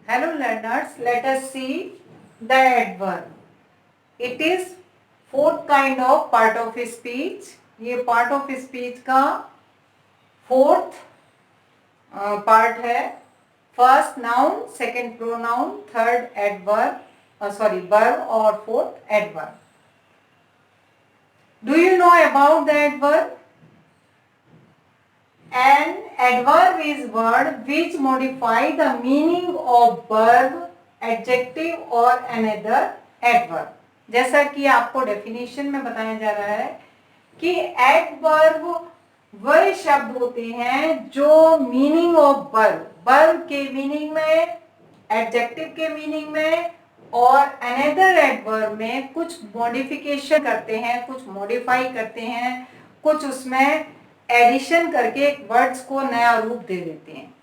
Hello learners, let us see the adverb. It is fourth kind of part of speech. ये part of speech का fourth part है. First noun, second pronoun, third adverb, verb और fourth adverb. Do you know about the adverb? An adverb is word which modify the meaning of verb, adjective or another adverb. जैसा कि आपको definition में बताया जा रहा है कि एडवर्ब वह शब्द होते हैं जो मीनिंग ऑफ वर्ब के मीनिंग में, एडजेक्टिव के मीनिंग में और अनदर एडवर्ब में कुछ मॉडिफिकेशन करते हैं, कुछ मॉडिफाई करते हैं, कुछ उसमें एडिशन करके वर्ड्स को नया रूप दे देते हैं.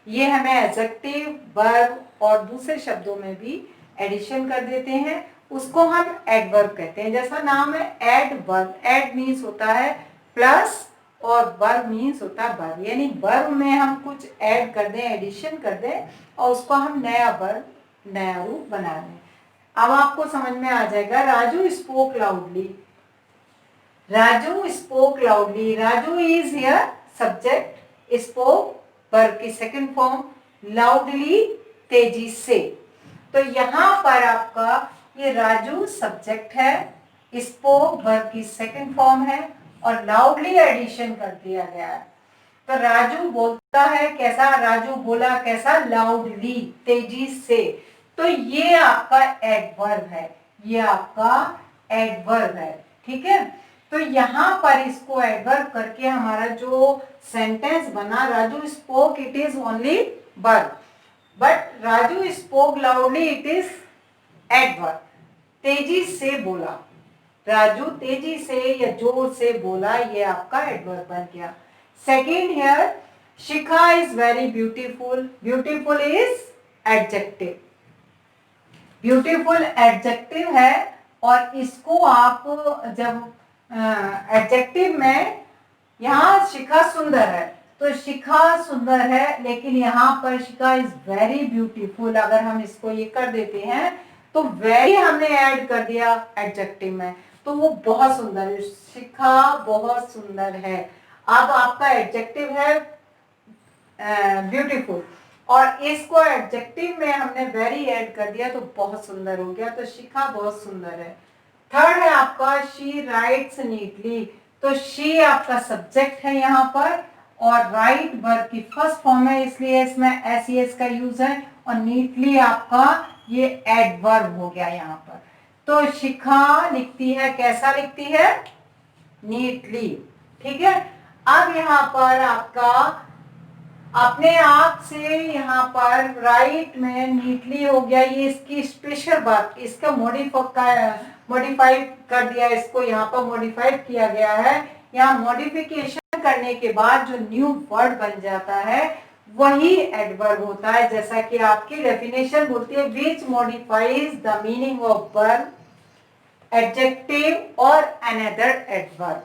ये हमें एडजेक्टिव, वर्ब और दूसरे शब्दों में भी एडिशन कर देते हैं, उसको हम एडवर्ब कहते हैं. जैसा नाम है एडवर्ब, एड मीन्स होता है प्लस और वर्ब मीन्स होता है वर्ब, यानी वर्ब में हम कुछ ऐड कर दें, एडिशन कर दें और उसको हम नया वर्ब, नया रूप बना दें. अब आपको समझ में आ जाएगा. Raju spoke loudly. Raju spoke loudly. Raju is here subject, spoke verb की सेकंड फॉर्म, लाउडली तेजी से. तो यहां पर आपका ये राजू सब्जेक्ट है, स्पोक वर्ब की सेकंड फॉर्म है और लाउडली एडिशन कर दिया गया है. तो राजू बोलता है कैसा, राजू बोला कैसा, लाउडली तेजी से. तो ये आपका एडवर्ब है, ये आपका एडवर्ब है. ठीक है. तो यहां पर इसको एडवर्ब करके हमारा जो सेंटेंस बना, Raju spoke, it is only verb, but Raju spoke loudly, it is adverb. तेजी से बोला, राजू तेजी से या जोर से बोला, ये आपका एडवर्ब बन गया. Second here, Shikha is very beautiful. Beautiful is adjective. Beautiful adjective है और इसको आप जब एडजेक्टिव में, यहाँ शिखा सुंदर है तो शिखा सुंदर है, लेकिन यहाँ पर शिखा इज वेरी ब्यूटीफुल. अगर हम इसको ये कर देते हैं तो वेरी हमने ऐड कर दिया एडजेक्टिव में, तो वो बहुत सुंदर है. शिखा बहुत सुंदर है. अब आपका एडजेक्टिव है ब्यूटीफुल और इसको एडजेक्टिव में हमने वेरी ऐड कर दिया तो बहुत सुंदर हो गया. तो शिखा बहुत सुंदर है. थर्ड है आपका शी राइट्स नीटली. तो शी आपका सब्जेक्ट है यहाँ पर और राइट वर्ब की फर्स्ट फॉर्म है, इसलिए इसमें एस का यूज है और नीटली आपका ये एडवर्ब हो गया यहाँ पर. तो शिखा लिखती है, कैसा लिखती है, नीटली. ठीक है. अब यहाँ पर आपका अपने आप से यहाँ पर राइट में नीटली हो गया, ये इसकी स्पेशल बात, इसका मॉडिफाई कर दिया, इसको यहाँ पर मॉडिफाइड किया गया है. यहाँ मॉडिफिकेशन करने के बाद जो न्यू वर्ड बन जाता है वही एडवर्ब होता है. जैसा कि आपकी डेफिनेशन बोलती है, which modifies the meaning of verb, adjective और अनदर एडवर्ब.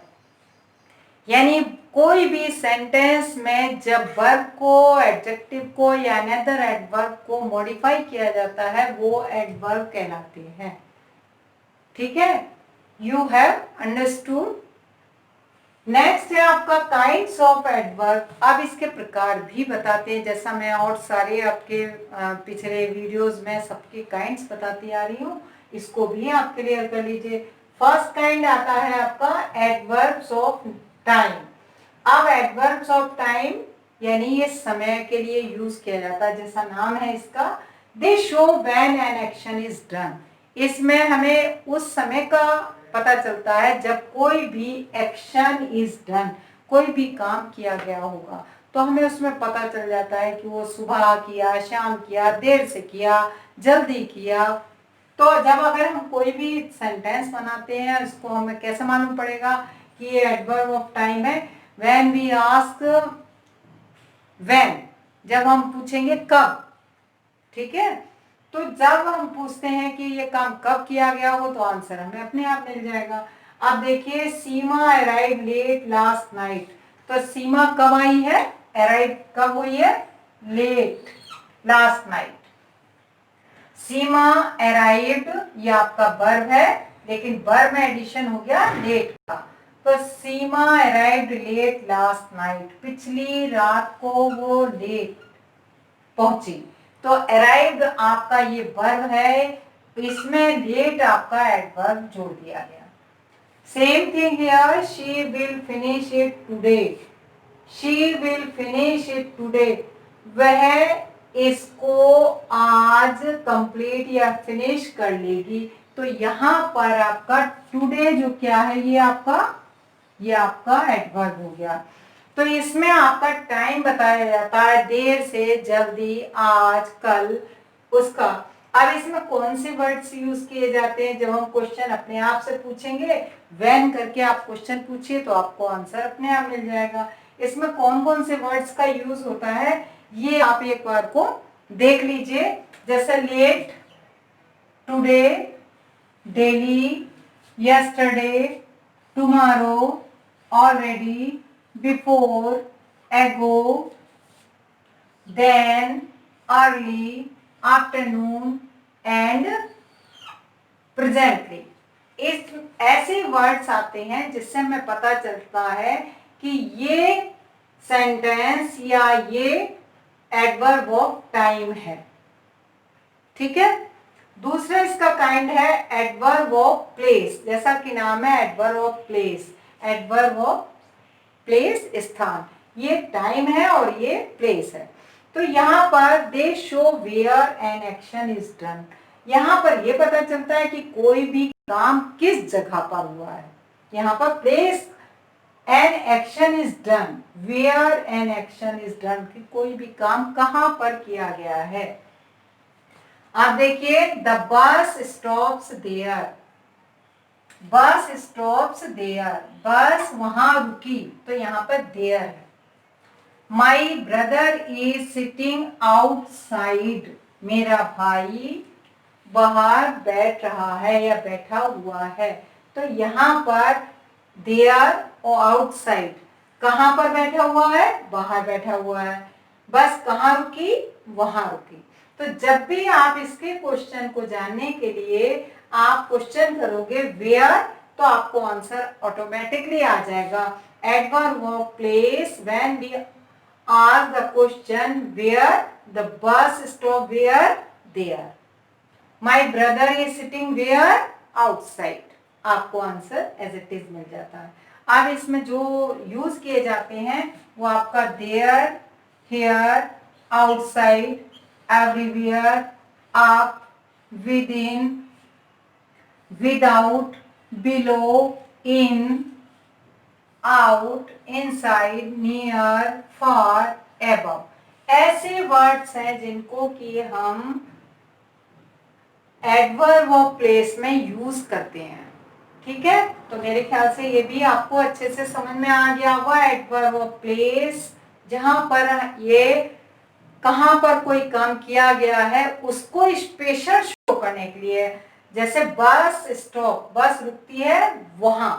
यानी कोई भी सेंटेंस में जब वर्ब को, एडजेक्टिव को या अनदर एडवर्ब को मॉडिफाई किया जाता है वो एडवर्ब कहलाते हैं. ठीक है. You have understood. नेक्स्ट है आपका काइंड्स ऑफ एडवर्ब. अब इसके प्रकार भी बताते हैं, जैसा मैं और सारे आपके पिछले वीडियोस में सबके काइंड्स बताती आ रही हूँ, इसको भी आप क्लियर कर लीजिए. फर्स्ट काइंड आता है आपका एडवर्ब्स ऑफ टाइम. अब एडवर्ब्स ऑफ टाइम यानी ये समय के लिए यूज किया जाता है, जैसा नाम है इसका, दे show when an action is done. इसमें हमें उस समय का पता चलता है जब कोई भी एक्शन इज डन, कोई भी काम किया गया होगा तो हमें उसमें पता चल जाता है कि वो सुबह किया, शाम किया, देर से किया, जल्दी किया. तो जब अगर हम कोई भी सेंटेंस बनाते हैं इसको हमें कैसे मालूम पड़ेगा कि ये एडवर्ब ऑफ टाइम है. व्हेन वी आस्क, व्हेन जब हम पूछेंगे कब. ठीक है. तो जब हम पूछते हैं कि ये काम कब किया गया हो तो आंसर हमें अपने आप मिल जाएगा. अब देखिए, सीमा अराइव लेट लास्ट नाइट. तो सीमा कब आई है, अराइव कब हुई है, लेट लास्ट नाइट. सीमा अराइव्ड, ये आपका वर्ब है, लेकिन वर्ब में एडिशन हो गया लेट का। तो सीमा अराइव्ड लेट लास्ट नाइट, पिछली रात को वो लेट पहुंची। तो अराइव्ड आपका ये वर्ब है, इसमें लेट आपका एडवर्ब जोड़ दिया गया। Same thing here, she will finish it today, she will finish it today, वह इसको आज कंप्लीट या फिनिश कर लेगी। तो यहां पर आपका टुडे जो क्या है, ये आपका एडवर्ब हो गया। तो इसमें आपका टाइम बताया जाता है, देर से, जल्दी, आज, कल, उसका। अब इसमें कौन से वर्ड्स यूज किए जाते हैं? जब हम क्वेश्चन अपने आप से पूछेंगे, व्हेन करके आप क्वेश्चन पूछिए तो आपको आंसर अपने आप मिल जाएगा। इसमें कौन कौन से वर्ड्स का यूज होता है, ये आप एक बार को देख लीजिए। जैसे late, today, daily, yesterday, tomorrow, already, before, ago, then, early, afternoon and presently. इस ऐसे वर्ड्स आते हैं जिससे हमें पता चलता है कि ये सेंटेंस या ये एडवर्ब ऑफ टाइम है। ठीक है। दूसरा इसका काइंड है एडवर्ब ऑफ प्लेस, जैसा कि नाम है adverb of place. Adverb of place स्थान, ये टाइम है और ये प्लेस है। तो यहाँ पर they show where an action is done, यहाँ पर ये पता चलता है कि कोई भी काम किस जगह पर हुआ है। यहाँ पर place an action is done, where an action is done, कि कोई भी काम कहां पर किया गया है। आप देखिए, the bus stops there, bus stops there, bus वहां रुकी, तो यहाँ पर देयर है। My brother is sitting outside, मेरा भाई बाहर बैठ रहा है या बैठा हुआ है। तो यहाँ पर देयर और आउटसाइड, कहां पर बैठा हुआ है? बाहर बैठा हुआ है। बस कहाँ रुकी? वहां रुकी। तो जब भी आप इसके क्वेश्चन को जानने के लिए आप क्वेश्चन करोगे वेयर, तो आपको आंसर ऑटोमेटिकली आ जाएगा। Adverb of place, when we ask the question where, the bus stop where, there. My brother is sitting where? Outside. आपको आंसर एज इट इज मिल जाता है। अब इसमें जो यूज किए जाते हैं वो आपका there, here, outside, everywhere, up, within, without, below, in, out, inside, near, far, above, ऐसे वर्ड्स हैं जिनको कि हम एडवर्ब ऑफ प्लेस में यूज करते हैं। ठीक है, तो मेरे ख्याल से ये भी आपको अच्छे से समझ में आ गया होगा। एडवर्ब ऑफ प्लेस, जहां पर ये कहां पर कोई काम किया गया है उसको स्पेशल शो करने के लिए, जैसे बस स्टॉप, बस रुकती है वहां,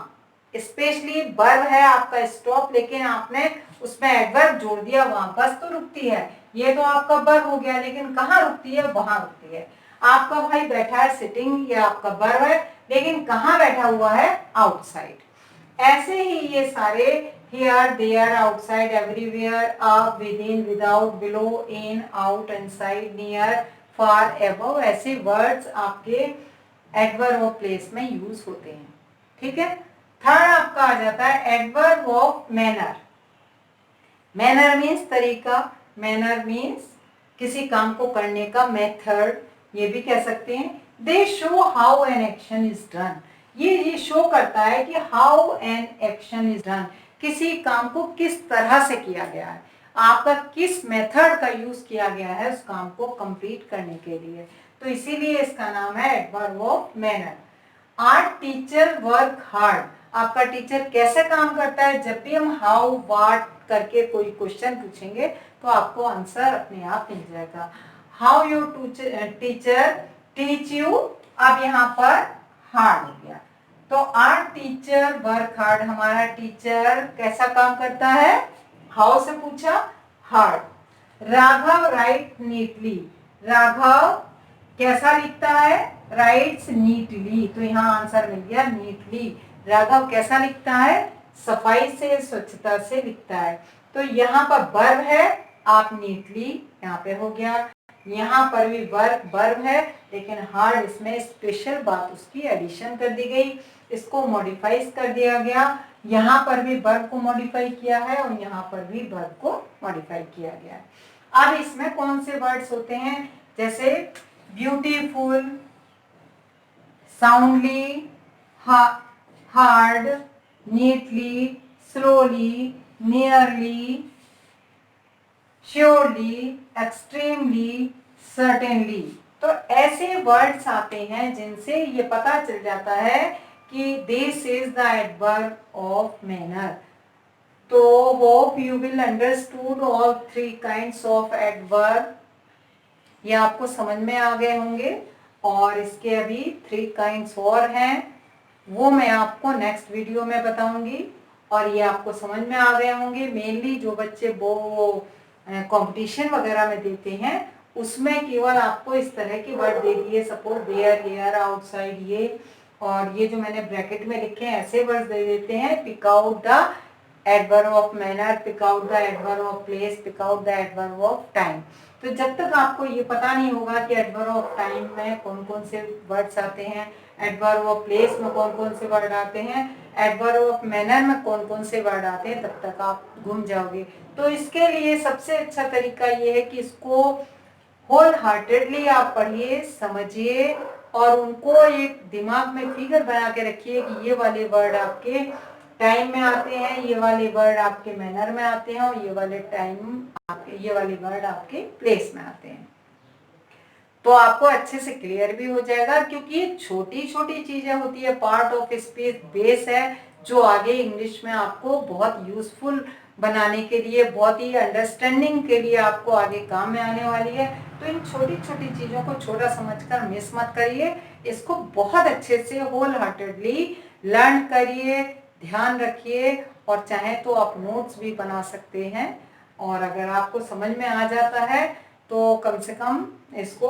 स्पेशली वर्ब है आपका स्टॉप, लेकिन आपने उसमें एडवर्ब जोड़ दिया, वहां बस तो रुकती है, ये तो आपका वर्ब हो गया, लेकिन कहाँ रुकती है? वहां रुकती है। आपका भाई बैठा है, सिटिंग, ये आपका वर्ब है, लेकिन कहाँ बैठा हुआ है? आउटसाइड। ऐसे ही ये सारे here, there, outside, everywhere, up, within, without, below, in, out, inside, near, far, above, ऐसे वर्ड्स आपके एडवर्ब ऑफ प्लेस में यूज होते हैं। ठीक है। थर्ड आपका आ जाता है adverb of manner. Manner means तरीका, मैनर मीन्स किसी काम को करने का मेथड, ये भी कह सकते हैं। दे show how an action is done, ये शो करता है कि how an action is done, किसी काम को किस तरह से किया गया है, आपका किस मेथड का यूज किया गया है उस काम को कंप्लीट करने के लिए। तो इसीलिए इसका नाम है adverb of manner. Our teacher work hard, आपका टीचर कैसे काम करता है? जब भी हम हाउ, व्हाट करके कोई क्वेश्चन पूछेंगे तो आपको आंसर अपने आप मिल जाएगा। How your teacher teach you, अब यहाँ पर हार्ड हो गया, तो आवर टीचर वर्क हार्ड, हमारा टीचर कैसा काम करता है? हाउ से पूछा, hard. Raghav right neatly, Raghav कैसा लिखता है, राइट्स नीटली, तो यहाँ आंसर मिल गया नीटली। राघव कैसा लिखता है, सफाई से, स्वच्छता से लिखता है। तो यहाँ पर वर्ब है, आप नीटली यहाँ पे हो गया। यहाँ पर भी वर्ब है, लेकिन हार्ड इसमें स्पेशल बात उसकी एडिशन कर दी गई, इसको मॉडिफाइज कर दिया गया। यहाँ पर भी वर्ब को मॉडिफाई किया है और यहाँ पर भी वर्ब को मॉडिफाई किया गया है। अब इसमें कौन से वर्ड्स होते हैं, जैसे beautiful, soundly, hard, neatly, slowly, nearly, surely, extremely, certainly. तो ऐसे वर्ड्स आते हैं जिनसे ये पता चल जाता है कि this is the adverb of manner. तो hope you will understood all 3 kinds of adverb. ये आपको समझ में आ गए होंगे, और इसके अभी 3 काइंड्स और हैं, वो मैं आपको नेक्स्ट वीडियो में बताऊंगी। और ये आपको समझ में आ गए होंगे। मेनली जो बच्चे वो कंपटीशन वगैरह में देते हैं, उसमें केवल आपको इस तरह के वर्ड दे दिए, सपोज देयर, हियर, आउटसाइड, ये, और ये जो मैंने ब्रैकेट में लिखे हैं ऐसे वर्ड दे देते हैं। Pick out the adverb of manner, pick out the adverb of place, pick out the adverb of time. तो जब तक आपको ये पता नहीं होगा कि एडवर्ब ऑफ टाइम में कौन कौन से वर्ड्स आते हैं, एडवर्ब ऑफ प्लेस में कौन कौन से वर्ड आते हैं, एडवर्ब ऑफ मैनर में कौन कौन से वर्ड आते हैं, तब तक आप घूम जाओगे। तो इसके लिए सबसे अच्छा तरीका ये है कि इसको होल हार्टेडली आप पढ़िए, समझिए, और उनको एक दिमाग में फिगर बना के रखिए कि ये वाले वर्ड आपके टाइम में आते हैं, ये वाले वर्ड आपके मैनर में आते हैं, और ये वाले ये वाले वर्ड आपके प्लेस में आते हैं। तो आपको अच्छे से क्लियर भी हो जाएगा, क्योंकि ये छोटी छोटी चीजें होती है, पार्ट ऑफ स्पीच बेस है, जो आगे इंग्लिश में आपको बहुत यूजफुल बनाने के लिए, बहुत ही अंडरस्टैंडिंग के लिए आपको आगे काम में आने वाली है। तो इन छोटी छोटी चीजों को छोटा समझकर मिस मत करिए, इसको बहुत अच्छे से होल हार्टेडली लर्न करिए, ध्यान रखिए, और चाहे तो आप नोट्स भी बना सकते हैं। और अगर आपको समझ में आ जाता है तो कम से कम इसको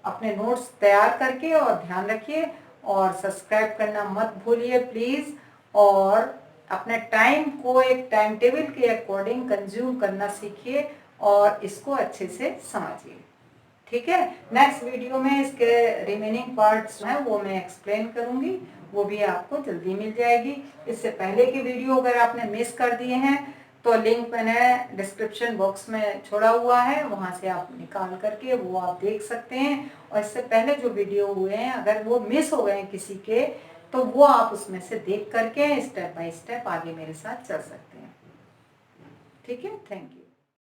अपने नोट्स तैयार करके और ध्यान रखिए, और सब्सक्राइब करना मत भूलिए प्लीज, और अपने टाइम को एक टाइम टेबल के अकॉर्डिंग कंज्यूम करना सीखिए, और इसको अच्छे से समझिए। ठीक है, नेक्स्ट वीडियो में इसके रिमेनिंग पार्ट्स हैं वो मैं एक्सप्लेन करूंगी, वो भी आपको जल्दी मिल जाएगी। इससे पहले की वीडियो अगर आपने मिस कर दिए हैं तो लिंक मैंने डिस्क्रिप्शन बॉक्स में छोड़ा हुआ है, वहां से आप निकाल करके वो आप देख सकते हैं। और इससे पहले जो वीडियो हुए हैं अगर वो मिस हो गए हैं किसी के, तो वो आप उसमें से देख करके स्टेप बाय स्टेप आगे मेरे साथ चल सकते हैं। ठीक है, थैंक यू।